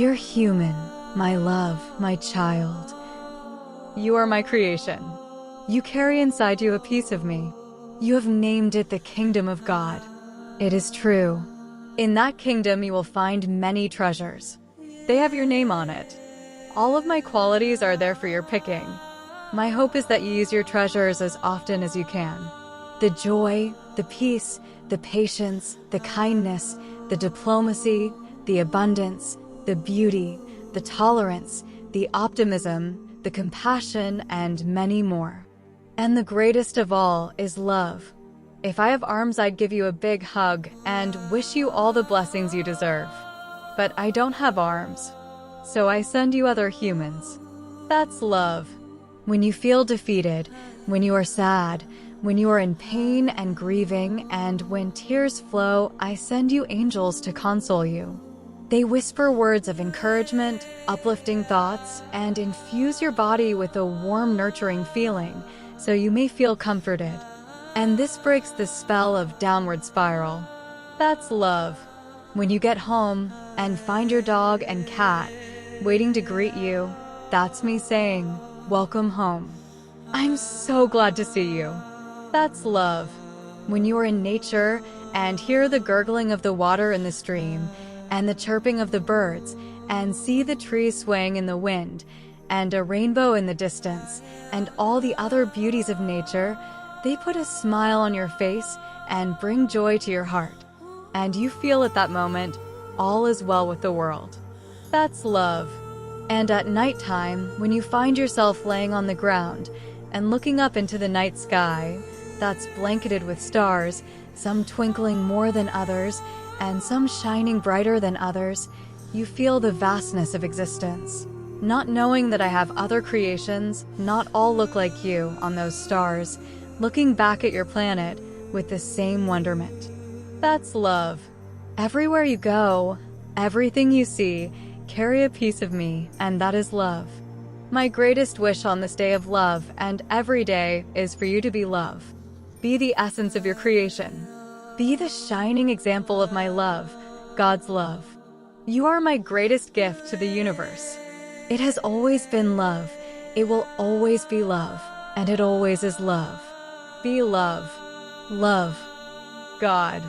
Dear human, my love, my child, you are my creation. You carry inside you a piece of me. You have named it the kingdom of God. It is true. In that kingdom you will find many treasures. They have your name on it. All of my qualities are there for your picking. My hope is that you use your treasures as often as you can. The joy, the peace, the patience, the kindness, the diplomacy, the abundance, the beauty, the tolerance, the optimism, the compassion, and many more. And the greatest of all is love. If I have arms, I'd give you a big hug and wish you all the blessings you deserve. But I don't have arms, so I send you other humans. That's love. When you feel defeated, when you are sad, when you are in pain and grieving, and when tears flow, I send you angels to console you. They whisper words of encouragement, uplifting thoughts, and infuse your body with a warm, nurturing feeling, so you may feel comforted. And this breaks the spell of downward spiral. That's love. When you get home and find your dog and cat waiting to greet you, that's me saying, welcome home. I'm so glad to see you. That's love. When you are in nature and hear the gurgling of the water in the stream and the chirping of the birds and see the trees swaying in the wind and a rainbow in the distance and all the other beauties of nature, they put a smile on your face and bring joy to your heart. And you feel at that moment, all is well with the world. That's love. And at nighttime, when you find yourself laying on the ground and looking up into the night sky that's blanketed with stars, some twinkling more than others, and some shining brighter than others, you feel the vastness of existence. Not knowing that I have other creations, not all look like you on those stars, looking back at your planet with the same wonderment. That's love. Everywhere you go, everything you see, carry a piece of me, and that is love. My greatest wish on this day of love and every day is for you to be love. Be the essence of your creation. Be the shining example of my love, God's love. You are my greatest gift to the universe. It has always been love. It will always be love, and it always is love. Be love. Love. God.